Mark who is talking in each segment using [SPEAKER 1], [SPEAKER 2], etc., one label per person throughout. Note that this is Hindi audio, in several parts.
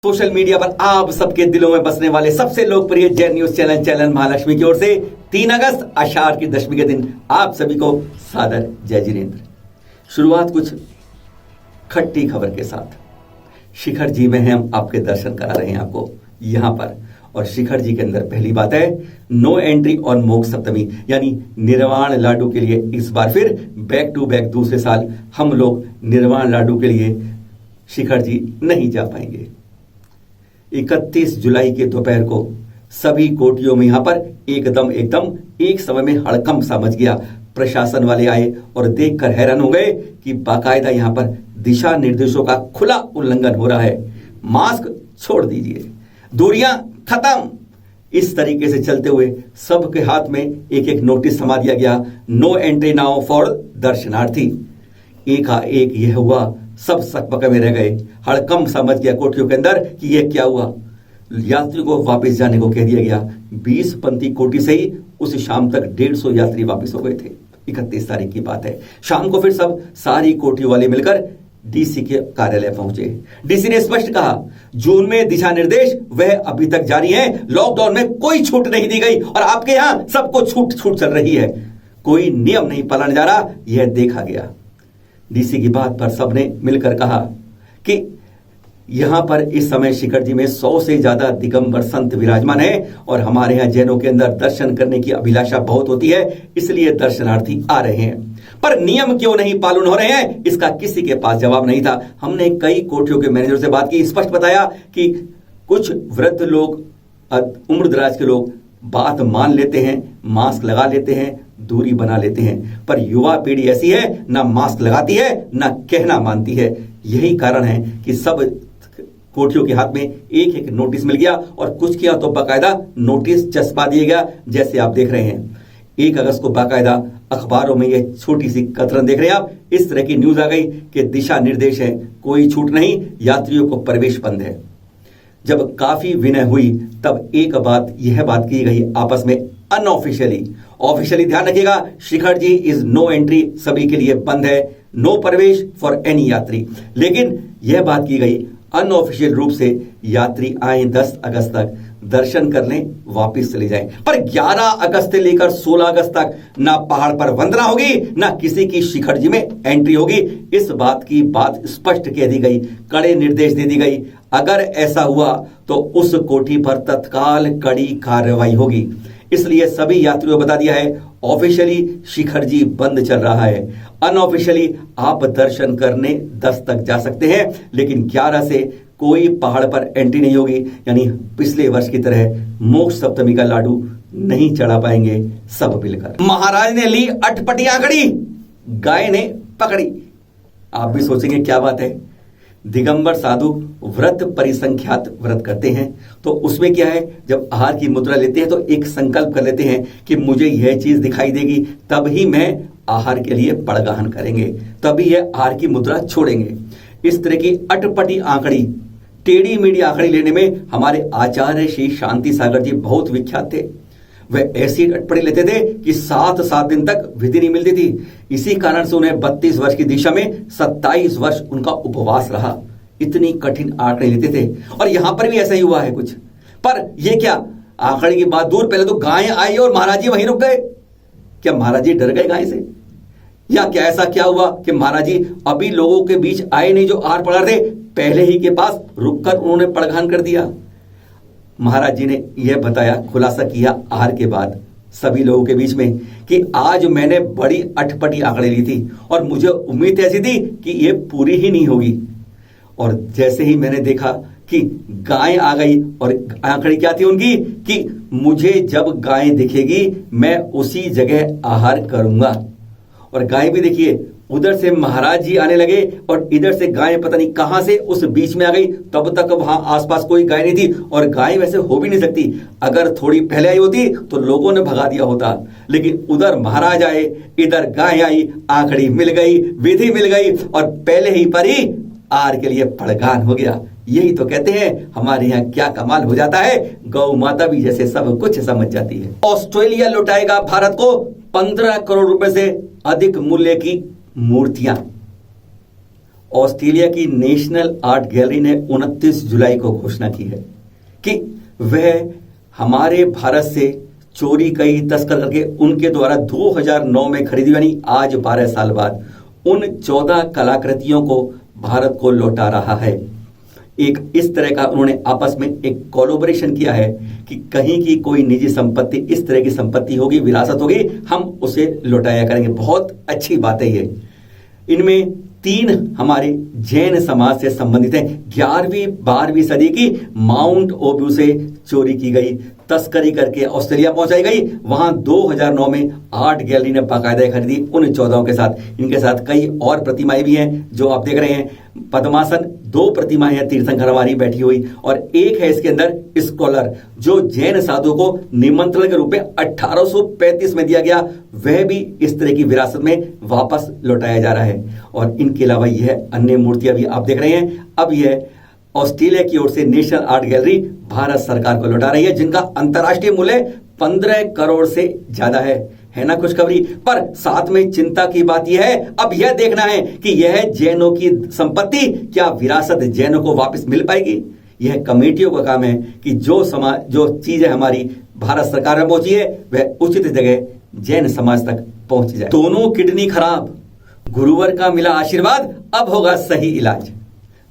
[SPEAKER 1] सोशल मीडिया पर आप सबके दिलों में बसने वाले सबसे लोकप्रिय जय न्यूज चैनल महालक्ष्मी की ओर से 3 अगस्त आषाढ़ की दशमी के दिन आप सभी को सादर जय जिनेंद्र। शुरुआत कुछ खट्टी खबर के साथ। शिखर जी में हम आपके दर्शन करा रहे हैं आपको यहां पर, और शिखर जी के अंदर पहली बात है नो एंट्री ऑन मोक्ष सप्तमी, यानी निर्वाण लाडू के लिए इस बार फिर बैक टू बैक दूसरे साल हम लोग निर्वाण लाडू के लिए शिखर जी नहीं जा पाएंगे। 31 जुलाई के दोपहर को सभी कोटियों में यहां पर एकदम एक समय में हड़कंप सा मच गया। प्रशासन वाले आए और देखकर हैरान हो गए कि बाकायदा यहां पर दिशा निर्देशों का खुला उल्लंघन हो रहा है। मास्क छोड़ दीजिए, दूरियां खत्म, इस तरीके से चलते हुए सबके हाथ में एक एक नोटिस थमा दिया गया, नो एंट्री नाउ फॉर दर्शनार्थी। एक यह हुआ, सब सकपके में रह गए। हड़कंप समझ गया कोठियों के अंदर कि यह क्या हुआ। यात्रियों को वापस जाने को कह दिया गया। 20 पंथी कोटि से ही उस शाम तक 150 यात्री वापस हो गए थे। 31 तारीख की बात है। शाम को फिर सब सारी कोठियों वाले मिलकर डीसी के कार्यालय पहुंचे। डीसी ने स्पष्ट कहा जून में दिशा निर्देश वह अभी तक जारी है, लॉकडाउन में कोई छूट नहीं दी गई और आपके यहां सबको छूट चल रही है, कोई नियम नहीं पाला जा रहा, यह देखा गया। डीसी की बात पर सबने मिलकर कहा कि यहां पर इस समय शिखर जी में 100 से ज्यादा दिगंबर संत विराजमान है और हमारे यहां जैनों के अंदर दर्शन करने की अभिलाषा बहुत होती है, इसलिए दर्शनार्थी आ रहे हैं। पर नियम क्यों नहीं पालन हो रहे हैं, इसका किसी के पास जवाब नहीं था। हमने कई कोठियों के मैनेजर से बात की, स्पष्ट बताया कि कुछ वृद्ध लोग, उम्र दराज के लोग बात मान लेते हैं, मास्क लगा लेते हैं, दूरी बना लेते हैं, पर युवा पीढ़ी ऐसी है, ना मास्क लगाती है ना कहना मानती है। यही कारण है कि सब कोठियों के हाथ में एक एक नोटिस मिल गया और कुछ किया तो बाकायदा नोटिस चस्पा दिया गया, जैसे आप देख रहे हैं। 1 अगस्त को बाकायदा अखबारों में यह छोटी सी कतरन देख रहे हैं आप, इस तरह की न्यूज आ गई कि दिशा निर्देश है, कोई छूट नहीं, यात्रियों को प्रवेश बंद है। जब काफी विनय हुई तब यह बात की गई आपस में ऑफिशियली ध्यान रखिएगा, Shikhar ji is no entry, सभी के लिए बंद है, नो प्रवेश फॉर एनी यात्री। लेकिन यह बात की गई अनऑफिशियल रूप से यात्री आए 10 अगस्त तक दर्शन कर लें, वापस चले जाएं। पर 11 अगस्त से लेकर 16 अगस्त तक ना पहाड़ पर वंदना होगी, ना किसी की शिखर जी में एंट्री होगी। इस बात की बात स्पष्ट कह दी गई, कड़े निर्देश दे दी गई। अगर ऐसा हुआ तो उस कोठी पर तत्काल कड़ी कार्रवाई होगी। इसलिए सभी यात्रियों को बता दिया है, ऑफिशियली शिखर जी बंद चल रहा है, अनऑफिशियली आप दर्शन करने 10 तक जा सकते हैं, लेकिन 11 से कोई पहाड़ पर एंट्री नहीं होगी। यानी पिछले वर्ष की तरह मोक्ष सप्तमी का लाडू नहीं चढ़ा पाएंगे सब मिलकर। महाराज ने ली अटपटी आंकड़ी, गाय ने पकड़ी। आप भी सोचेंगे क्या बात है, दिगंबर साधु व्रत परिसंख्यात व्रत करते हैं तो उसमें क्या है, जब आहार की मुद्रा लेते हैं तो एक संकल्प कर लेते हैं कि मुझे यह चीज दिखाई देगी तब ही मैं आहार के लिए पड़गाहन करेंगे, तभी यह आहार की मुद्रा छोड़ेंगे। इस तरह की अटपटी आंकड़ी, टेढ़ी मेढ़ी आंकड़ी लेने में हमारे आचार्य श्री शांति सागर जी बहुत विख्यात थे। वह ऐसी अटपटी लेते थे कि 7 दिन तक विधि नहीं मिलती थी। इसी कारण से उन्हें 32 वर्ष की दिशा में 27 वर्ष उनका उपवास रहा। इतनी कठिन आंकड़े लेते थे और यहां पर भी ऐसा ही हुआ है कुछ। पर यह क्या, आंकड़े की बात दूर, पहले तो गाय आई और महाराज जी वहीं रुक गए। क्या महाराज जी डर गए गाय से, या क्या ऐसा क्या हुआ कि महाराज जी अभी लोगों के बीच आए नहीं जो आहार पढ़ा थे, पहले ही के पास रुककर उन्होंने पड़गान कर दिया। महाराज जी ने यह बताया, खुलासा किया आहार के बाद सभी लोगों के बीच में कि आज मैंने बड़ी अटपटी आंकड़े ली थी और मुझे उम्मीद ऐसी थी कि यह पूरी ही नहीं होगी। और जैसे ही मैंने देखा कि गाय आ गई, और आंकड़ी क्या थी उनकी कि मुझे जब गाय दिखेगी मैं उसी जगह आहार करूंगा। और गाय भी देखिए, उधर से महाराज जी आने लगे और इधर से गाय पता नहीं कहां से उस बीच में आ गई। तब तक वहां आसपास कोई गाय नहीं थी और गाय वैसे हो भी नहीं सकती, अगर थोड़ी पहले आई होती तो लोगों ने भगा दिया होता। लेकिन उधर महाराज आए, इधर गाय आई, आंकड़ी मिल गई, विधि मिल गई और पहले ही पर ही आहार के लिए पड़गान हो गया। यही तो कहते हैं हमारे यहाँ क्या कमाल हो जाता है, गौ माता भी जैसे सब कुछ समझ जाती है। ऑस्ट्रेलिया लौटाएगा भारत को 15 करोड़ रुपए से अधिक मूल्य की मूर्तियां। ऑस्ट्रेलिया की नेशनल आर्ट गैलरी ने 29 जुलाई को घोषणा की है कि वह हमारे भारत से चोरी कई तस्कर करके उनके द्वारा 2009 में खरीदी, यानी आज 12 साल बाद उन 14 कलाकृतियों को भारत को लौटा रहा है। एक इस तरह का उन्होंने आपस में एक कोलैबोरेशन किया है कि कहीं की कोई निजी संपत्ति, इस तरह की संपत्ति होगी, विरासत होगी, हम उसे लौटाया करेंगे। बहुत अच्छी बात है ये। इनमें 3 हमारे जैन समाज से संबंधित हैं। 11वीं 12वीं सदी की माउंट ओब्यू से चोरी की गई, तस्करी करके ऑस्ट्रेलिया पहुंचाई गई। वहां 2009 में आर्ट गैलरी ने बाकायदा खरीदी उन 14 के साथ। इनके साथ कई और प्रतिमाएं भी हैं जो आप देख रहे हैं। पद्मासन 2 प्रतिमाएं हैं तीर्थंकर हमारी बैठी हुई, और एक है इसके अंदर स्कॉलर जो जैन साधु को निमंत्रण के रूप में 1835 में दिया गया, वह भी इस तरह की विरासत में वापस लौटाया जा रहा है। और इनके अलावा यह अन्य मूर्तियां भी आप देख रहे हैं। अब यह ऑस्ट्रेलिया की ओर से नेशनल आर्ट गैलरी भारत सरकार को लौटा रही है, जिनका अंतर्राष्ट्रीय मूल्य 15 करोड़ से ज्यादा है ना खुशखबरी। पर साथ में चिंता की बात यह है, अब यह देखना है कि यह जैनों की संपत्ति, क्या विरासत जैनों को वापस मिल पाएगी। यह कमेटियों का काम है कि जो चीजें हमारी भारत सरकार में पहुंची है वह उचित जगह जैन समाज तक पहुंच जाए। दोनों किडनी खराब, गुरुवर का मिला आशीर्वाद, अब होगा सही इलाज।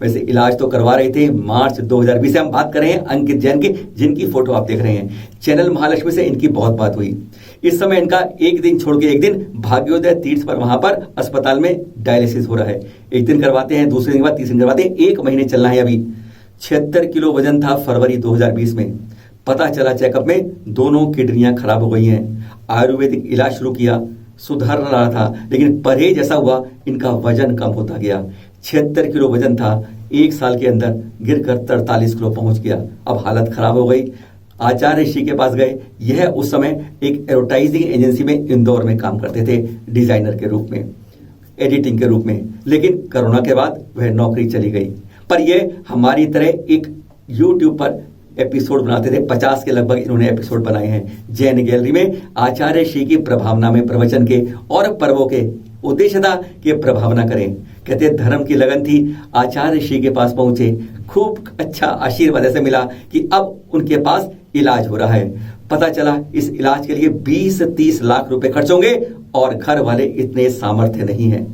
[SPEAKER 1] वैसे इलाज तो करवा रहे थे मार्च 2020 से। हम बात कर रहे हैं अंकित जैन की, जिनकी फोटो आप देख रहे हैं। चैनल महालक्ष्मी से इनकी बहुत बात हुई। इस समय इनका एक दिन छोड़ के एक दिन भाग्योदय तीर्थ पर, वहां पर अस्पताल में डायलिसिस हो रहा है। एक दिन करवाते हैं, दूसरे दिन के बाद तीसरे दिन करवाते हैं। 1 महीने चलना है। अभी 76 किलो वजन था फरवरी 2020 में। पता चला चेकअप में दोनों किडनियां खराब हो गई हैं। आयुर्वेदिक इलाज शुरू किया, सुधर रहा था, लेकिन परहेज ऐसा हुआ इनका वजन कम होता गया। 76 किलो वजन था, 1 साल के अंदर गिरकर 43 किलो पहुंच गया। अब हालत खराब हो गई। आचार्य ऋषि के पास गए। यह उस समय एक एडवर्टाइजिंग एजेंसी में इंदौर में काम करते थे, डिजाइनर के रूप में, एडिटिंग के रूप में। लेकिन कोरोना के बाद वह नौकरी चली गई। पर यह हमारी तरह एक यूट्यूब पर एपिसोड बनाते थे। 50 के लगभग इन्होंने एपिसोड बनाए हैं जैन गैलरी में। आचार्य श्री की प्रभावना में प्रवचन के और पर्वों के उद्देश्य था कि प्रभावना करें। कहते धर्म की लगन थी। आचार्य श्री के पास पहुंचे, खूब अच्छा आशीर्वाद ऐसे मिला कि अब उनके पास इलाज हो रहा है। पता चला इस इलाज के लिए 20-30 लाख रुपए खर्च होंगे और घर वाले इतने सामर्थ्य नहीं है।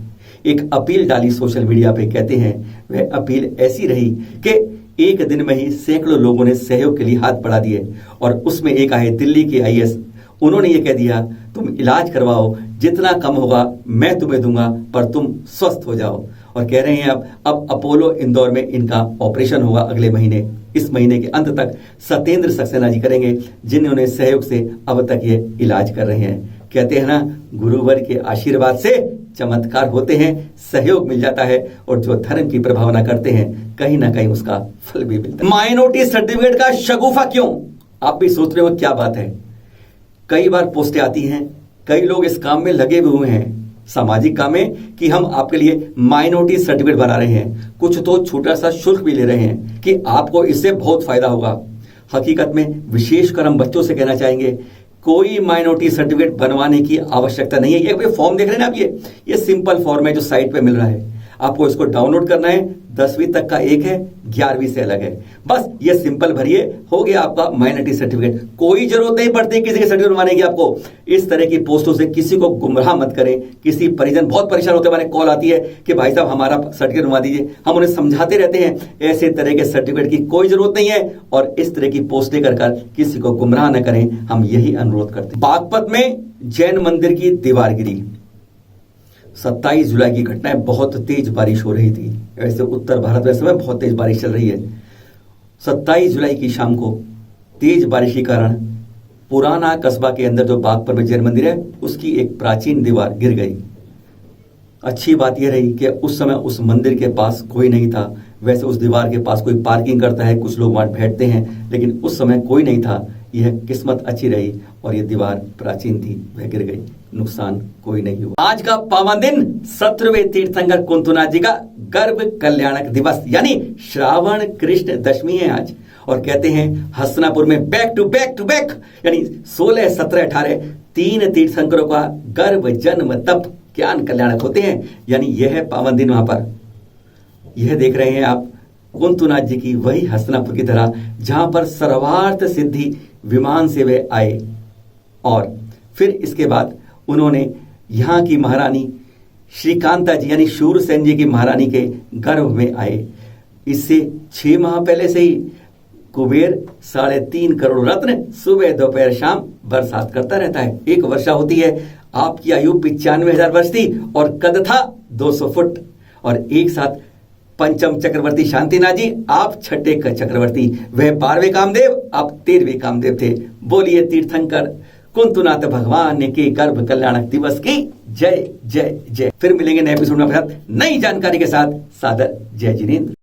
[SPEAKER 1] एक अपील डाली सोशल मीडिया पे। कहते हैं वह अपील ऐसी रही कि एक दिन में ही सैकड़ों लोगों ने सहयोग के लिए हाथ बढ़ा दिए, और उसमें एक आए दिल्ली के आईएएस। उन्होंने ये कह दिया, तुम इलाज करवाओ, जितना कम होगा मैं तुम्हें दूंगा, पर तुम स्वस्थ हो जाओ। और कह रहे हैं अब अपोलो इंदौर में इनका ऑपरेशन होगा अगले महीने। इस महीने के अंत तक सत्येंद्र सक्सेना जी करेंगे, जिन्होंने सहयोग से अब तक ये इलाज कर रहे हैं। कहते हैं ना, गुरुवर के आशीर्वाद से चमत्कार होते हैं, सहयोग मिल जाता है, और जो धर्म की प्रभावना करते हैं कहीं ना कहीं उसका फल भी मिलता है। माइनॉरिटी सर्टिफिकेट का शगुफा क्यों? आप भी सोच रहे हो क्या बात है। कई बार पोस्टें आती हैं, कई लोग इस काम में लगे हुए हैं, सामाजिक काम में, कि हम आपके लिए माइनॉरिटी सर्टिफिकेट बना रहे हैं, कुछ तो छोटा सा शुल्क भी ले रहे हैं कि आपको इससे बहुत फायदा होगा। हकीकत में विशेषकर हम बच्चों से कहना चाहेंगे, कोई माइनॉरिटी सर्टिफिकेट बनवाने की आवश्यकता नहीं है। ये फॉर्म देख रहे हैं ना आप, ये सिंपल फॉर्म है जो साइट पे मिल रहा है। आपको इसको डाउनलोड करना है। 10वीं तक का एक है, 11वीं से अलग है। बस ये सिंपल भरिए, हो गया आपका माइनॉरिटी सर्टिफिकेट। कोई जरूरत नहीं पड़ती किसी के सर्टिफिकेट बनवाने की आपको। इस तरह की पोस्टों से किसी को गुमराह मत करें। किसी परिजन बहुत परेशान होते हैं, कॉल आती है कि भाई साहब हमारा सर्टिफिकेट बनवा दीजिए। हम उन्हें समझाते रहते हैं ऐसे तरह के सर्टिफिकेट की कोई जरूरत नहीं है, और इस तरह की पोस्टें कर किसी को गुमराह न करें, हम यही अनुरोध करते हैं। बागपत में जैन मंदिर की दीवार गिरी। 27 जुलाई की घटना है। बहुत तेज बारिश हो रही थी। वैसे उत्तर भारत में समय बहुत तेज बारिश चल रही है। 27 जुलाई की शाम को तेज बारिश के कारण पुराना कस्बा के अंदर जो बागपत में जैन मंदिर है, उसकी एक प्राचीन दीवार गिर गई। अच्छी बात यह रही कि उस समय उस मंदिर के पास कोई नहीं था। वैसे उस दीवार के पास कोई पार्किंग करता है, कुछ लोग वहां बैठते हैं, लेकिन उस समय कोई नहीं था। यह किस्मत अच्छी रही और यह दीवार प्राचीन थी, वह गिर गई, नुकसान कोई नहीं हुआ। आज का पावन दिन 17वें तीर्थंकर कुंतुनाथ जी का गर्भ कल्याणक दिवस यानी श्रावण कृष्ण दशमी है आज। और कहते हैं हसनापुर में बैक टू बैक यानी 16, 17, 18 3 तीर्थंकरों का गर्भ जन्म तप ज्ञान कल्याणक होते हैं। यानी यह है पावन दिन वहां पर। यह देख रहे हैं आप कुंतुनाथ जी की वही हस्तिनापुर की तरह जहां पर सर्वार्थ सिद्धि विमान से वे आए और फिर इसके बाद उन्होंने यहाँ की महारानी श्रीकांता जी यानी शूरसेन जी की महारानी के गर्भ में आए। इससे 6 माह पहले से ही कुबेर 3.5 करोड़ रत्न सुबह दोपहर शाम बरसात करता रहता है। एक वर्षा होती है। आपकी आयु 95,000 वर्ष थी और कद था 200 फुट। और एक साथ पंचम चक्रवर्ती शांतिनाथ जी, आप छठे चक्रवर्ती, वह 12वें कामदेव, आप 13वें कामदेव थे। बोलिए तीर्थंकर कुंतुनाथ भगवान के गर्भ कल्याणक दिवस की जय जय जय। फिर मिलेंगे नए एपिसोड में नई जानकारी के साथ। सादर जय जिनेंद्र।